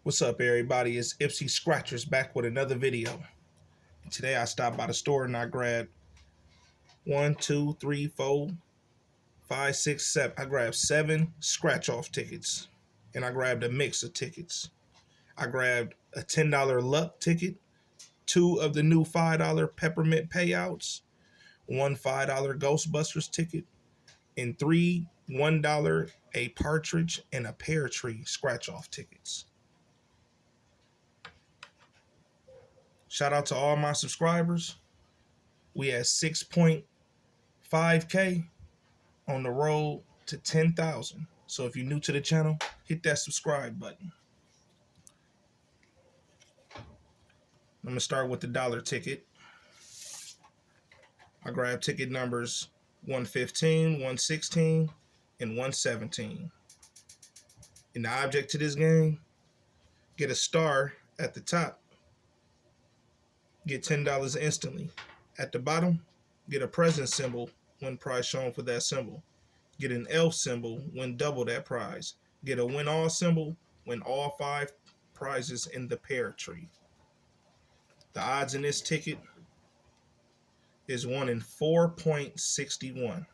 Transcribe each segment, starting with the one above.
What's up, everybody? It's Ipsy Scratchers back with another video. Today I stopped by the store and I grabbed 1, 2, 3, 4, 5, 6, 7. I grabbed 7 scratch-off tickets and I grabbed a mix of tickets. I grabbed a $10 luck ticket, 2 of the new $5 peppermint payouts, 1 $5 Ghostbusters ticket, and 3 $1 a partridge and a pear tree scratch-off tickets. Shout out to all my subscribers. We at 6.5K on the road to 10,000. So if you're new to the channel, hit that subscribe button. I'm going to start with the dollar ticket. I grabbed ticket numbers 115, 116, and 117. And the object to this game, get a star at the top. Get $10 instantly. At the bottom, get a present symbol when prize shown for that symbol. Get an elf symbol when double that prize. Get a win all symbol when all 5 prizes in the pear tree. The odds in this ticket is 1 in 4.61.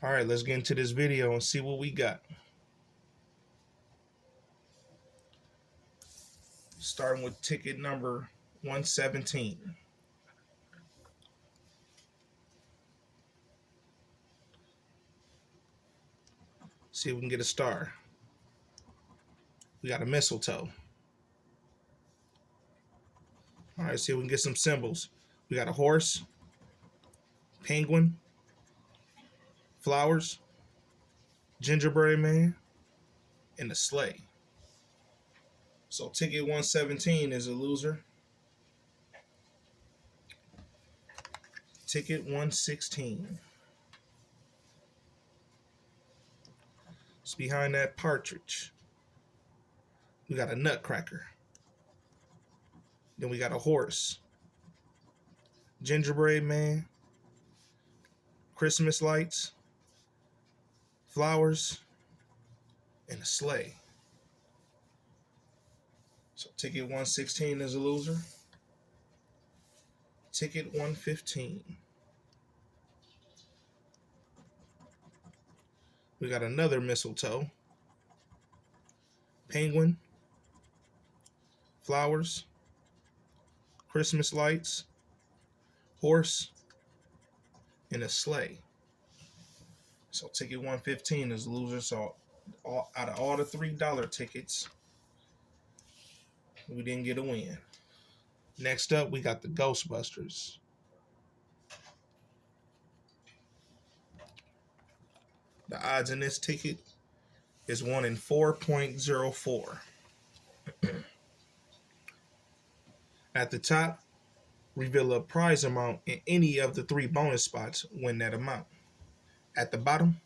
All right, let's get into this video and see what we got. Starting with ticket number 117. See if we can get a star. We got a mistletoe. All right, see if we can get some symbols. We got a horse, penguin, flowers, gingerbread man, and a sleigh. So ticket 117 is a loser. Ticket 116. It's behind that partridge. We got a nutcracker. Then we got a horse, gingerbread man, Christmas lights, flowers, and a sleigh. So ticket 116 is a loser. Ticket 115. We got another mistletoe, penguin, flowers, Christmas lights, horse, and a sleigh. So ticket 115 is a loser. So out of all the $3 tickets, we didn't get a win. Next up, we got the Ghostbusters. The odds in this ticket is 1 in 4.04. At the top, reveal a prize amount in any of the 3 bonus spots, win that amount. At the bottom,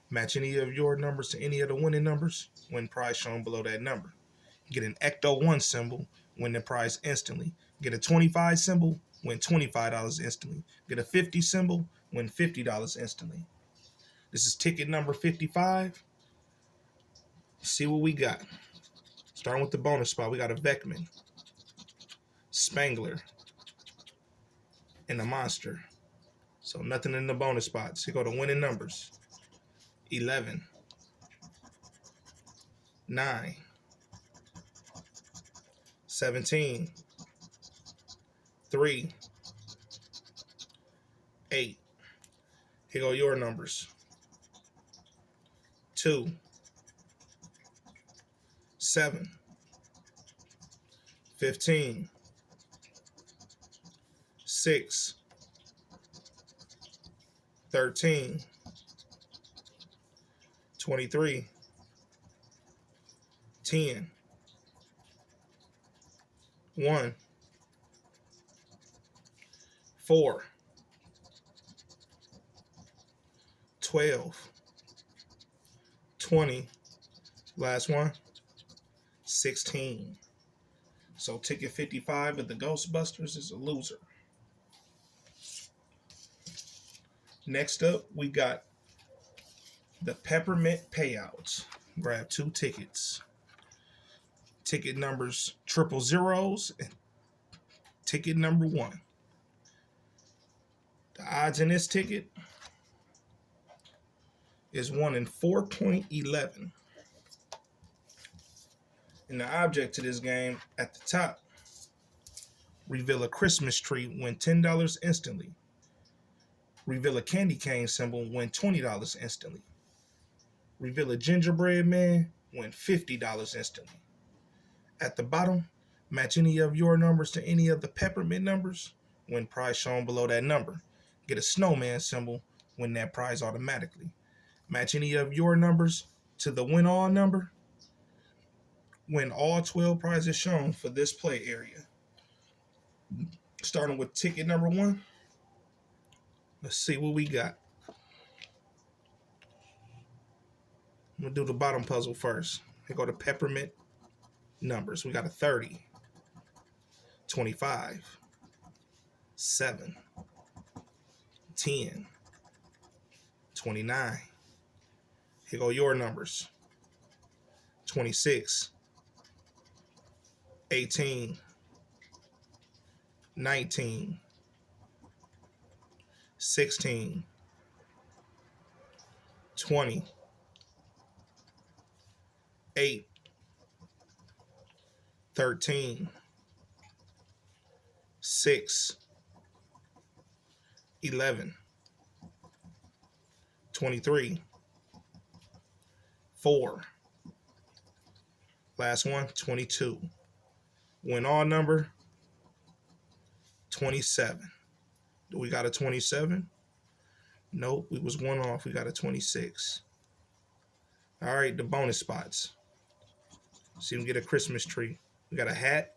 match any of your numbers to any of the winning numbers, win prize shown below that number. Get an Ecto 1 symbol, win the prize instantly. Get a 25 symbol, win $25 instantly. Get a 50 symbol, win $50 instantly. This is ticket number 55. See what we got. Starting with the bonus spot, we got a Beckman, Spangler, and a monster. So nothing in the bonus spots. Here go the winning numbers. 11, 9, 17, 3, 8. Here go your numbers. 2, 7, 15, 6, 13, 23, 10, 1, 4, 12, 20, last one, 16. So ticket 55 of the Ghostbusters is a loser. Next up, we got the peppermint payouts. Grab 2 tickets. Ticket numbers 000 and ticket number 1. The odds in this ticket is 1 in 4.11. And the object to this game at the top, reveal a Christmas tree, win $10 instantly. Reveal a candy cane symbol, win $20 instantly. Reveal a gingerbread man, win $50 instantly. At the bottom, match any of your numbers to any of the peppermint numbers, win prize shown below that number. Get a snowman symbol, win that prize automatically. Match any of your numbers to the win all number, win all 12 prizes shown for this play area. Starting with ticket number 1. Let's see what we got. I'm going to do the bottom puzzle first. We go to peppermint numbers. We got a 30, 25, 7, 10, 29. Here go your numbers. 26, 18, 19, 16, 20, 8, 13, 6, 11, 23, 4. Last one, 22. Win all number, 27. Do we got a 27? Nope, we was one off. We got a 26. All right, the bonus spots. See if we get a Christmas tree. We got a hat.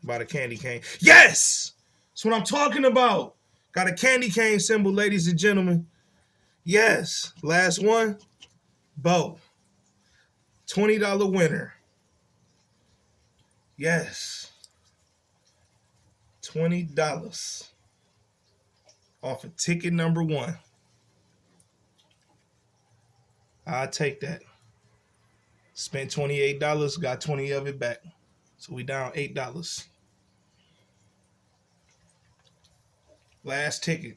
About a candy cane. Yes! That's what I'm talking about. Got a candy cane symbol, ladies and gentlemen. Yes. Last one. Bo. $20 winner. Yes. $20 off of ticket number 1. I'll take that. Spent $28, got 20 of it back. So we down $8. Last ticket.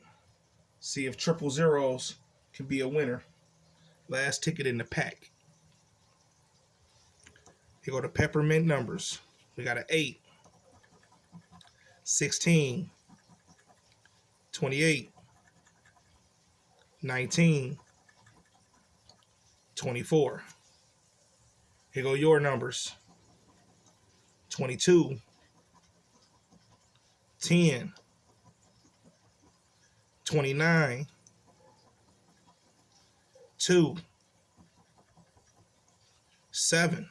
See if 000s can be a winner. Last ticket in the pack. Here go the peppermint numbers. We got an 8, 16, 28, 19, 24. Here go your numbers. 22, 10, 29, 2, 7,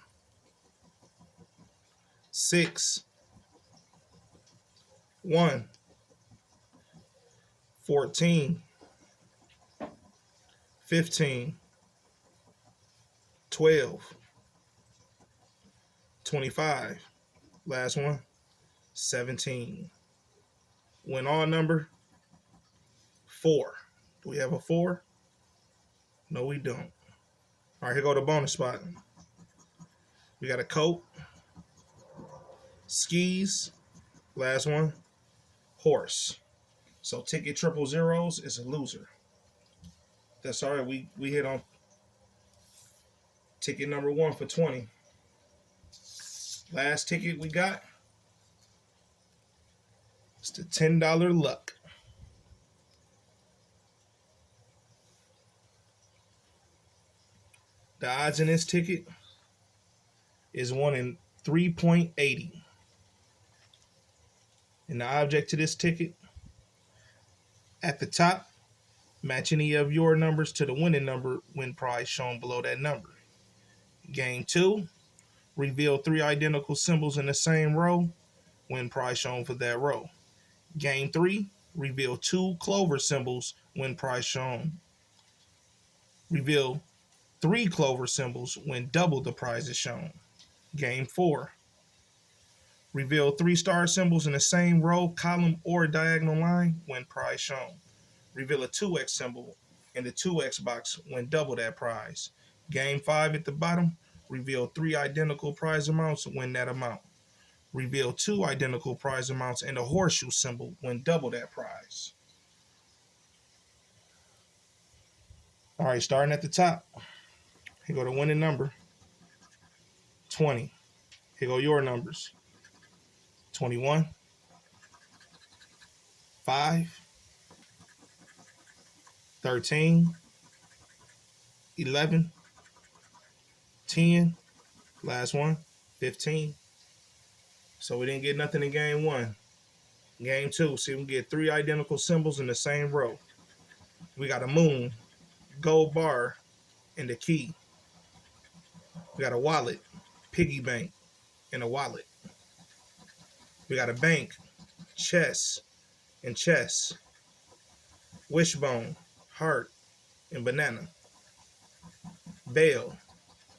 6, 1, 14, 15, 12, 25. Last one, 17. Win all number, 4. Do we have a 4? No, we don't. All right, here go the bonus spot. We got a coat, skis, last one, horse. So ticket 000s is a loser. That's all right. We hit on ticket number 1 for 20. Last ticket we got, it's the $10 luck. The odds in this ticket is 1 in 3.80. And the object to this ticket, at the top, match any of your numbers to the winning number, win prize shown below that number. Game 2, reveal 3 identical symbols in the same row, win prize shown for that row. Game 3, reveal 2 clover symbols, win prize shown. Reveal 3 clover symbols, win double the prizes shown. Game 4, reveal 3 star symbols in the same row, column, or diagonal line, win prize shown. Reveal a 2x symbol in the 2x box, win double that prize. Game 5 at the bottom, reveal 3 identical prize amounts, win that amount. Reveal 2 identical prize amounts and a horseshoe symbol, win double that prize. All right, starting at the top, here go the winning number, 20. Here go your numbers, 21, 5, 13, 11, 10, last one, 15. So we didn't get nothing in game 1. Game 2, see, we get 3 identical symbols in the same row. We got a moon, gold bar, and a key. We got a wallet, piggy bank, and a wallet. We got a bank, chess, and chess. Wishbone, heart, and banana. Bell,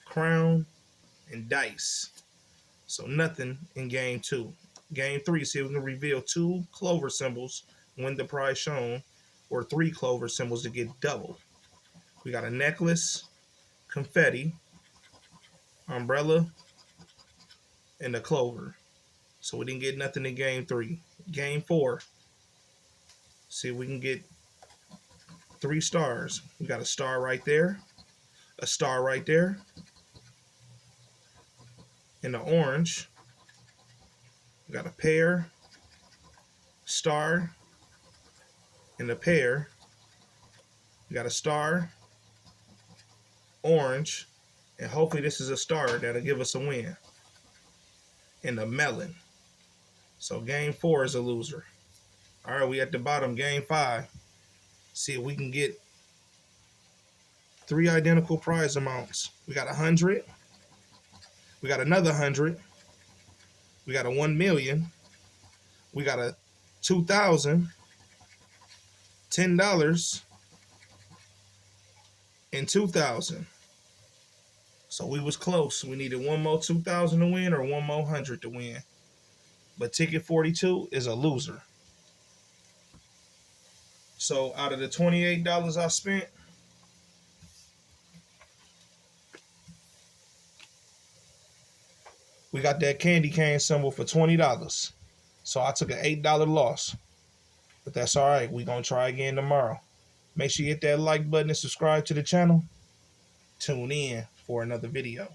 crown, and dice. So nothing in game 2. Game 3, see, we can reveal 2 clover symbols, win the prize shown, or 3 clover symbols to get double. We got a necklace, confetti, umbrella, and a clover. So we didn't get nothing in game 3. Game 4, see if we can get 3 stars. We got a star right there, a star right there, and an orange. We got a pair, star, and a pair. We got a star, orange, and hopefully this is a star that'll give us a win. And a melon. So game 4 is a loser. All right, we at the bottom, game 5. See if we can get 3 identical prize amounts. We got 100. We got another 100. We got a 1 million. We got a 2,000, $10, and 2,000. So we was close. We needed one more 2,000 to win or one more 100 to win. But ticket 42 is a loser. So out of the $28 I spent, we got that candy cane symbol for $20. So I took an $8 loss. But that's all right. We're going to try again tomorrow. Make sure you hit that like button and subscribe to the channel. Tune in for another video.